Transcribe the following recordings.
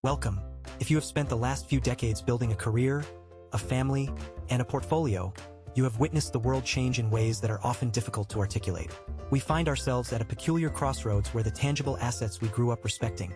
Welcome. If you have spent the last few decades building a career, a family, and a portfolio, you have witnessed the world change in ways that are often difficult to articulate. We find ourselves at a peculiar crossroads where the tangible assets we grew up respecting,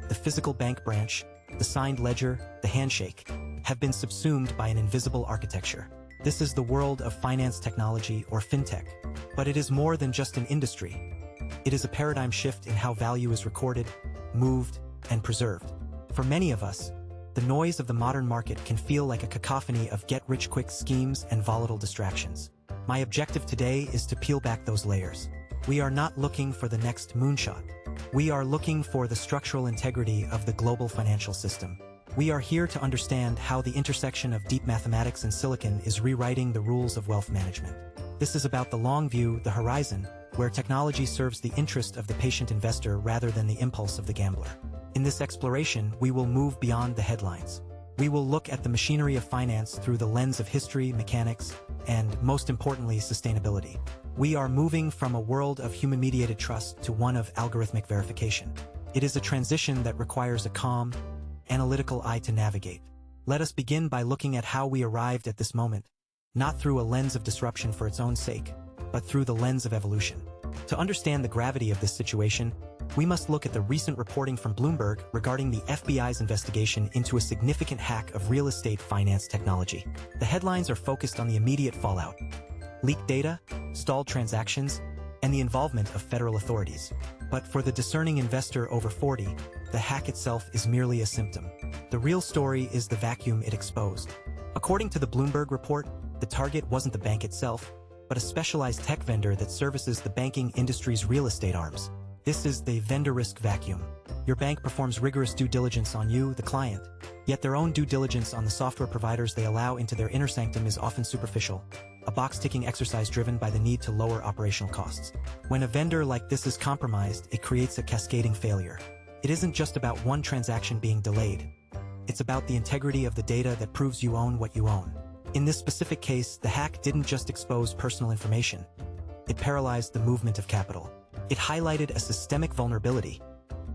the physical bank branch, the signed ledger, the handshake, have been subsumed by an invisible architecture. This is the world of finance technology, or fintech. But it is more than just an industry. It is a paradigm shift in how value is recorded, moved, and preserved. For many of us, the noise of the modern market can feel like a cacophony of get-rich-quick schemes and volatile distractions. My objective today is to peel back those layers. We are not looking for the next moonshot. We are looking for the structural integrity of the global financial system. We are here to understand how the intersection of deep mathematics and silicon is rewriting the rules of wealth management. This is about the long view, the horizon, where technology serves the interest of the patient investor rather than the impulse of the gambler. In this exploration, we will move beyond the headlines. We will look at the machinery of finance through the lens of history, mechanics, and, most importantly, sustainability. We are moving from a world of human-mediated trust to one of algorithmic verification. It is a transition that requires a calm, analytical eye to navigate. Let us begin by looking at how we arrived at this moment, not through a lens of disruption for its own sake, but through the lens of evolution. To understand the gravity of this situation, we must look at the recent reporting from Bloomberg regarding the FBI's investigation into a significant hack of real estate finance technology. The headlines are focused on the immediate fallout: leaked data, stalled transactions, and the involvement of federal authorities. But for the discerning investor over 40, the hack itself is merely a symptom. The real story is the vacuum it exposed. According to the Bloomberg report, the target wasn't the bank itself, but a specialized tech vendor that services the banking industry's real estate arms. This is the vendor risk vacuum. Your bank performs rigorous due diligence on you, the client, yet their own due diligence on the software providers they allow into their inner sanctum is often superficial, a box-ticking exercise driven by the need to lower operational costs. When a vendor like this is compromised, it creates a cascading failure. It isn't just about one transaction being delayed. It's about the integrity of the data that proves you own what you own. In this specific case, the hack didn't just expose personal information. It paralyzed the movement of capital. It highlighted a systemic vulnerability.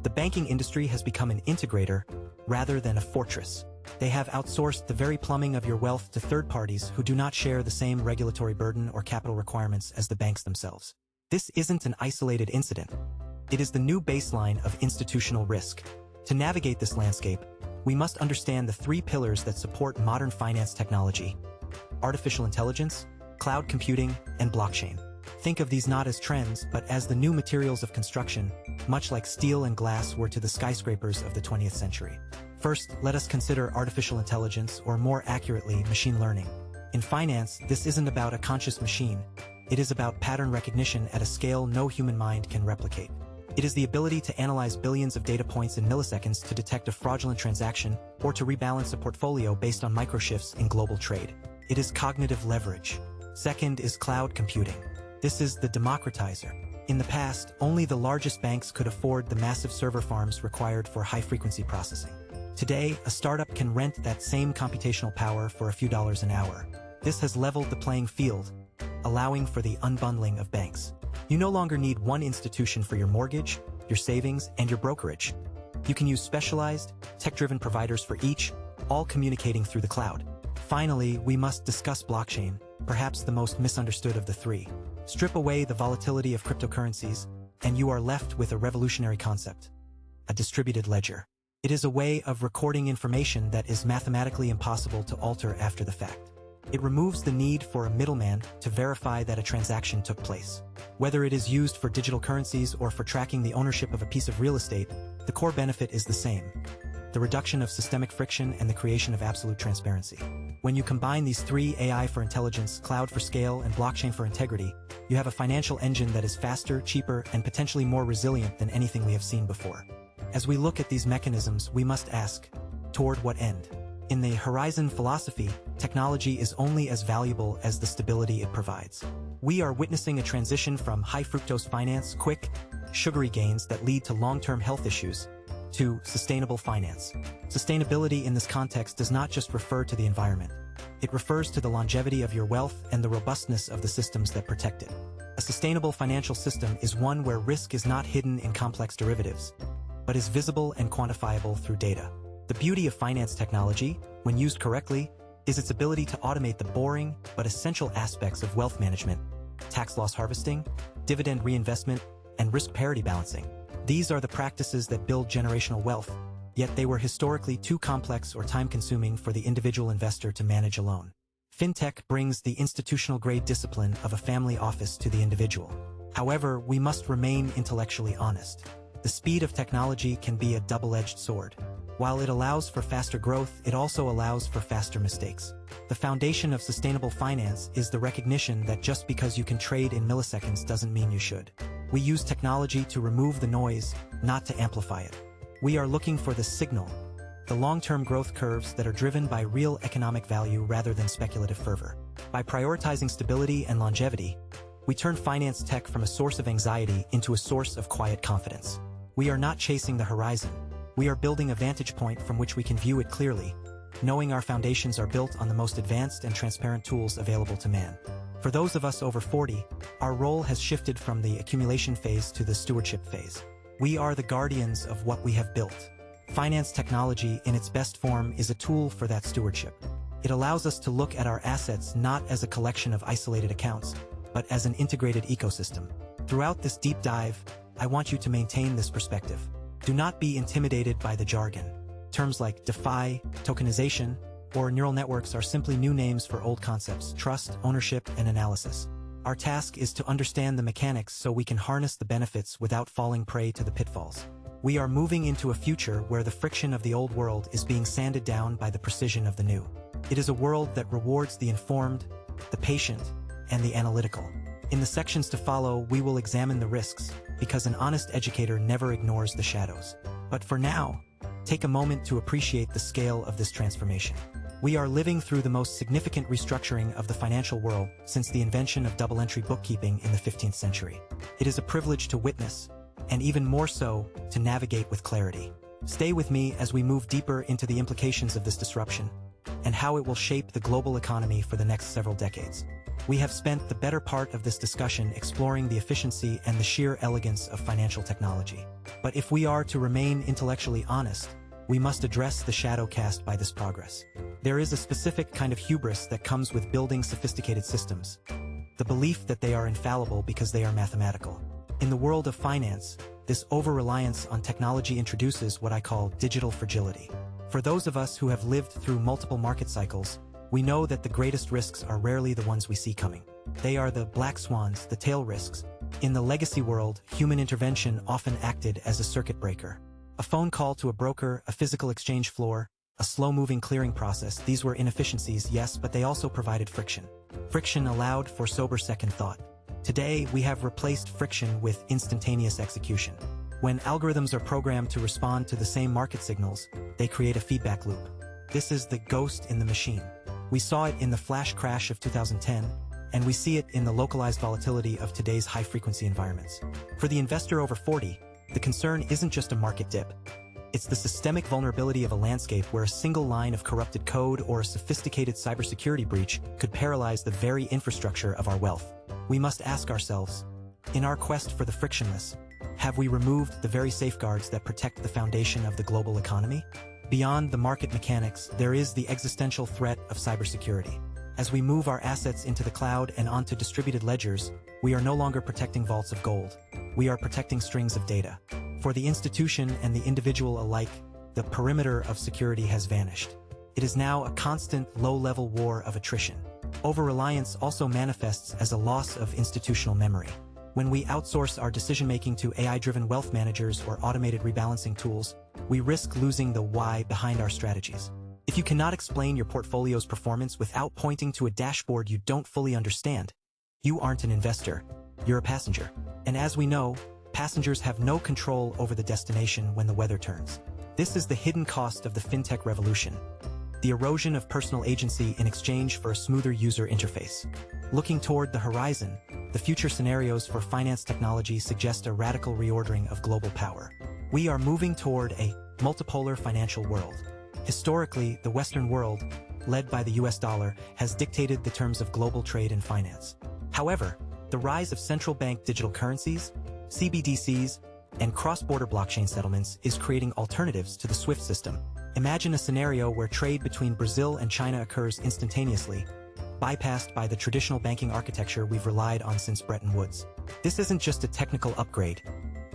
The banking industry has become an integrator rather than a fortress. They have outsourced the very plumbing of your wealth to third parties who do not share the same regulatory burden or capital requirements as the banks themselves. This isn't an isolated incident. It is the new baseline of institutional risk. To navigate this landscape, we must understand the three pillars that support modern finance technology: artificial intelligence, cloud computing, and blockchain. Think of these not as trends, but as the new materials of construction, much like steel and glass were to the skyscrapers of the 20th century. First, let us consider artificial intelligence, or more accurately, machine learning. In finance, this isn't about a conscious machine. It is about pattern recognition at a scale no human mind can replicate. It is the ability to analyze billions of data points in milliseconds to detect a fraudulent transaction or to rebalance a portfolio based on microshifts in global trade. It is cognitive leverage. Second is cloud computing. This is the democratizer. In the past, only the largest banks could afford the massive server farms required for high-frequency processing. Today, a startup can rent that same computational power for a few dollars an hour. This has leveled the playing field, allowing for the unbundling of banks. You no longer need one institution for your mortgage, your savings, and your brokerage. You can use specialized, tech-driven providers for each, all communicating through the cloud. Finally, we must discuss blockchain, perhaps the most misunderstood of the three. Strip away the volatility of cryptocurrencies, and you are left with a revolutionary concept: a distributed ledger. It is a way of recording information that is mathematically impossible to alter after the fact. It removes the need for a middleman to verify that a transaction took place. Whether it is used for digital currencies or for tracking the ownership of a piece of real estate, the core benefit is the same: the reduction of systemic friction and the creation of absolute transparency. When you combine these three, AI for intelligence, cloud for scale, and blockchain for integrity, you have a financial engine that is faster, cheaper, and potentially more resilient than anything we have seen before. As we look at these mechanisms, we must ask, toward what end? In the Horizon philosophy, technology is only as valuable as the stability it provides. We are witnessing a transition from high-fructose finance, quick, sugary gains that lead to long-term health issues, to sustainable finance. Sustainability in this context does not just refer to the environment. It refers to the longevity of your wealth and the robustness of the systems that protect it. A sustainable financial system is one where risk is not hidden in complex derivatives, but is visible and quantifiable through data. The beauty of finance technology, when used correctly, is its ability to automate the boring but essential aspects of wealth management, tax loss harvesting, dividend reinvestment, and risk parity balancing. These are the practices that build generational wealth, yet they were historically too complex or time-consuming for the individual investor to manage alone. Fintech brings the institutional-grade discipline of a family office to the individual. However, we must remain intellectually honest. The speed of technology can be a double-edged sword. While it allows for faster growth, it also allows for faster mistakes. The foundation of sustainable finance is the recognition that just because you can trade in milliseconds doesn't mean you should. We use technology to remove the noise, not to amplify it. We are looking for the signal, the long-term growth curves that are driven by real economic value rather than speculative fervor. By prioritizing stability and longevity, we turn finance tech from a source of anxiety into a source of quiet confidence. We are not chasing the horizon. We are building a vantage point from which we can view it clearly, knowing our foundations are built on the most advanced and transparent tools available to man. For those of us over 40, our role has shifted from the accumulation phase to the stewardship phase. We are the guardians of what we have built. Finance technology in its best form is a tool for that stewardship. It allows us to look at our assets not as a collection of isolated accounts, but as an integrated ecosystem. Throughout this deep dive, I want you to maintain this perspective. Do not be intimidated by the jargon. Terms like DeFi, tokenization, or neural networks are simply new names for old concepts: trust, ownership, and analysis. Our task is to understand the mechanics so we can harness the benefits without falling prey to the pitfalls. We are moving into a future where the friction of the old world is being sanded down by the precision of the new. It is a world that rewards the informed, the patient, and the analytical. In the sections to follow, we will examine the risks, because an honest educator never ignores the shadows. But for now, take a moment to appreciate the scale of this transformation. We are living through the most significant restructuring of the financial world since the invention of double-entry bookkeeping in the 15th century. It is a privilege to witness, and even more so, to navigate with clarity. Stay with me as we move deeper into the implications of this disruption, and how it will shape the global economy for the next several decades. We have spent the better part of this discussion exploring the efficiency and the sheer elegance of financial technology. But if we are to remain intellectually honest, we must address the shadow cast by this progress. There is a specific kind of hubris that comes with building sophisticated systems. The belief that they are infallible because they are mathematical. In the world of finance, this over-reliance on technology introduces what I call digital fragility. For those of us who have lived through multiple market cycles, we know that the greatest risks are rarely the ones we see coming. They are the black swans, the tail risks. In the legacy world, human intervention often acted as a circuit breaker. A phone call to a broker, a physical exchange floor, a slow-moving clearing process. These were inefficiencies, yes, but they also provided friction. Friction allowed for sober second thought. Today, we have replaced friction with instantaneous execution. When algorithms are programmed to respond to the same market signals, they create a feedback loop. This is the ghost in the machine. We saw it in the flash crash of 2010, and we see it in the localized volatility of today's high-frequency environments. For the investor over 40, the concern isn't just a market dip. It's the systemic vulnerability of a landscape where a single line of corrupted code or a sophisticated cybersecurity breach could paralyze the very infrastructure of our wealth. We must ask ourselves, in our quest for the frictionless, have we removed the very safeguards that protect the foundation of the global economy? Beyond the market mechanics, there is the existential threat of cybersecurity. As we move our assets into the cloud and onto distributed ledgers, we are no longer protecting vaults of gold. We are protecting strings of data. For the institution and the individual alike, the perimeter of security has vanished. It is now a constant, low-level war of attrition. Over-reliance also manifests as a loss of institutional memory. When we outsource our decision-making to AI-driven wealth managers or automated rebalancing tools, we risk losing the why behind our strategies. If you cannot explain your portfolio's performance without pointing to a dashboard you don't fully understand, you aren't an investor, you're a passenger. And as we know, passengers have no control over the destination when the weather turns. This is the hidden cost of the fintech revolution, the erosion of personal agency in exchange for a smoother user interface. Looking toward the horizon, the future scenarios for finance technology suggest a radical reordering of global power. We are moving toward a multipolar financial world. Historically, the Western world, led by the US dollar, has dictated the terms of global trade and finance. However, the rise of central bank digital currencies, CBDCs, and cross-border blockchain settlements is creating alternatives to the SWIFT system. Imagine a scenario where trade between Brazil and China occurs instantaneously, bypassed by the traditional banking architecture we've relied on since Bretton Woods. This isn't just a technical upgrade,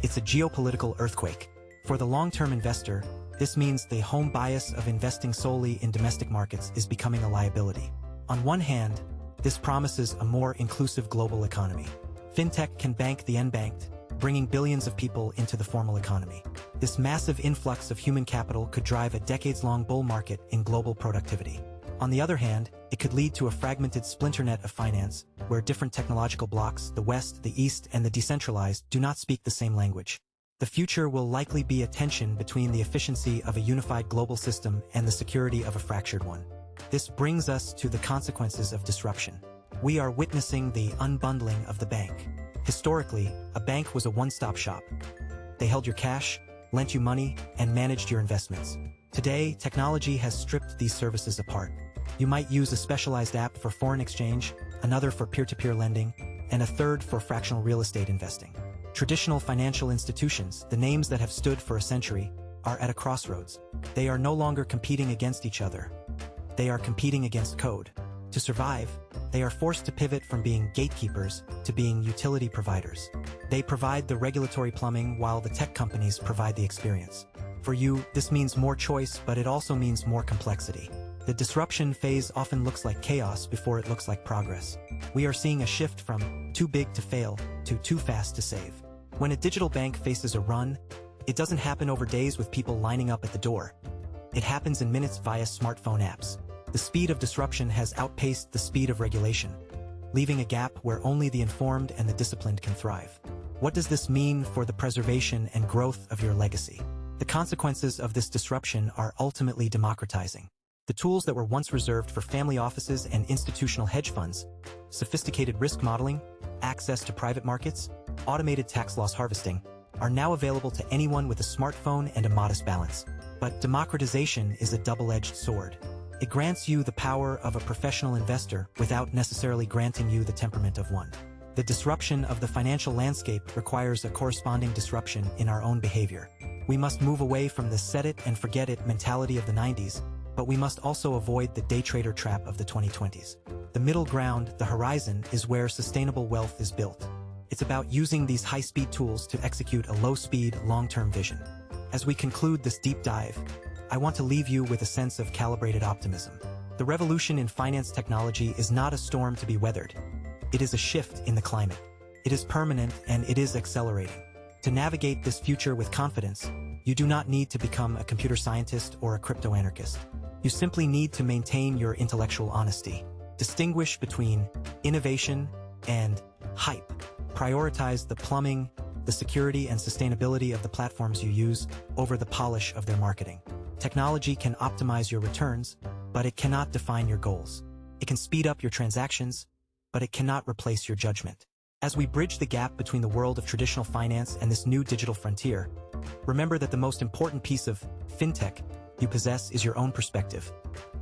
it's a geopolitical earthquake. For the long-term investor, this means the home bias of investing solely in domestic markets is becoming a liability. On one hand, this promises a more inclusive global economy. Fintech can bank the unbanked, bringing billions of people into the formal economy. This massive influx of human capital could drive a decades-long bull market in global productivity. On the other hand, it could lead to a fragmented splinternet of finance, where different technological blocks, the West, the East, and the decentralized, do not speak the same language. The future will likely be a tension between the efficiency of a unified global system and the security of a fractured one. This brings us to the consequences of disruption. We are witnessing the unbundling of the bank. Historically, a bank was a one-stop shop. They held your cash, lent you money, and managed your investments. Today, technology has stripped these services apart. You might use a specialized app for foreign exchange, another for peer-to-peer lending, and a third for fractional real estate investing. Traditional financial institutions, the names that have stood for a century, are at a crossroads. They are no longer competing against each other. They are competing against code. To survive, they are forced to pivot from being gatekeepers to being utility providers. They provide the regulatory plumbing while the tech companies provide the experience. For you, this means more choice, but it also means more complexity. The disruption phase often looks like chaos before it looks like progress. We are seeing a shift from too big to fail to too fast to save. When a digital bank faces a run, it doesn't happen over days with people lining up at the door. It happens in minutes via smartphone apps. The speed of disruption has outpaced the speed of regulation, leaving a gap where only the informed and the disciplined can thrive. What does this mean for the preservation and growth of your legacy? The consequences of this disruption are ultimately democratizing. The tools that were once reserved for family offices and institutional hedge funds, sophisticated risk modeling, access to private markets, automated tax loss harvesting, are now available to anyone with a smartphone and a modest balance. But democratization is a double-edged sword. It grants you the power of a professional investor without necessarily granting you the temperament of one. The disruption of the financial landscape requires a corresponding disruption in our own behavior. We must move away from the set-it-and-forget-it mentality of the 90s, but we must also avoid the day trader trap of the 2020s. The middle ground, the horizon, is where sustainable wealth is built. It's about using these high-speed tools to execute a low-speed, long-term vision. As we conclude this deep dive, I want to leave you with a sense of calibrated optimism. The revolution in finance technology is not a storm to be weathered. It is a shift in the climate. It is permanent and it is accelerating. To navigate this future with confidence, you do not need to become a computer scientist or a crypto anarchist. You simply need to maintain your intellectual honesty. Distinguish between innovation and hype. Prioritize the plumbing, the security and sustainability of the platforms you use over the polish of their marketing. Technology can optimize your returns, but it cannot define your goals. It can speed up your transactions, but it cannot replace your judgment. As we bridge the gap between the world of traditional finance and this new digital frontier, remember that the most important piece of fintech you possess is your own perspective,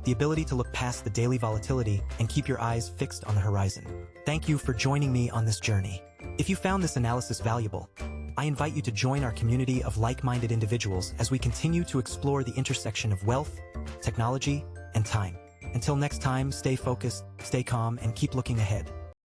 the ability to look past the daily volatility and keep your eyes fixed on the horizon. Thank you for joining me on this journey. If you found this analysis valuable, I invite you to join our community of like-minded individuals as we continue to explore the intersection of wealth, technology, and time. Until next time, stay focused, stay calm, and keep looking ahead.